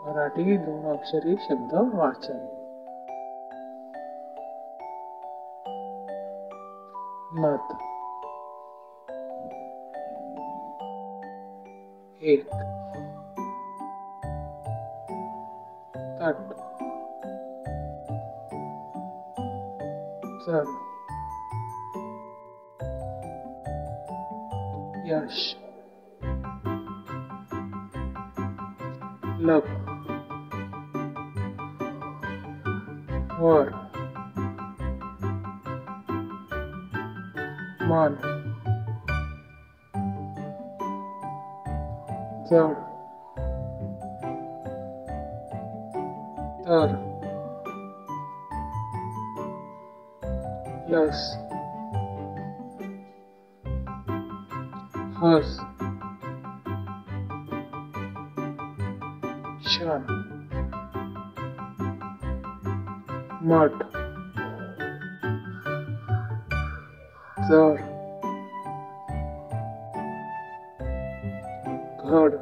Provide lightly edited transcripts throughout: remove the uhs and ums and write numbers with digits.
मराठी दोन अक्षरी शब्द वाचन. नथ. एक. तट. चढ. यश. लप. वर. मन. जड. तर. लस. हस. क्षण. मठ. जड. घड.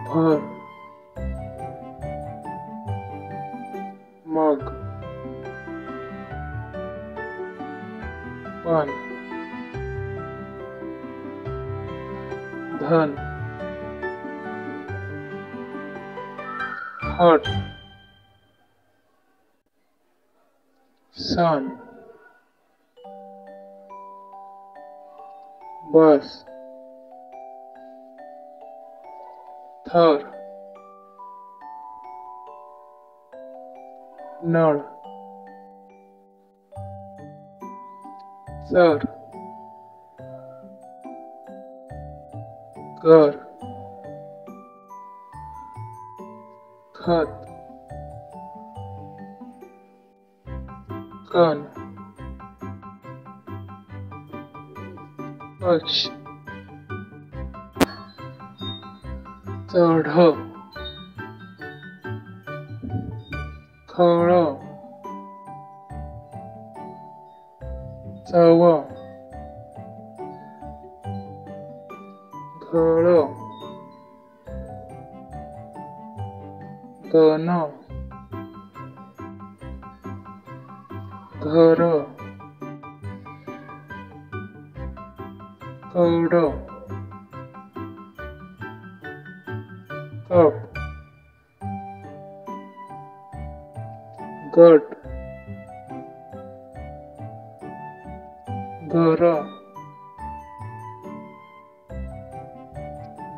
भर. मग. पण. धन. हट. सन. बस. थर. नळ. चर. कर. खत. कण. पक्ष. चढ. खळ. चव. घळ. गण. घर. कड. कप. गट. घर.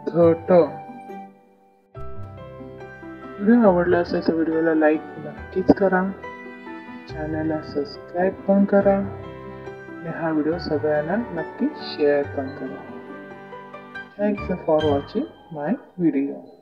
घट. व्हिडिओ आवडला असेल तर व्हिडिओला लाईक नक्कीच करा, चॅनलला सबस्क्राईब पण करा आणि हा व्हिडिओ सगळ्यांना नक्की शेअर पण करा. Thanks for watching my video.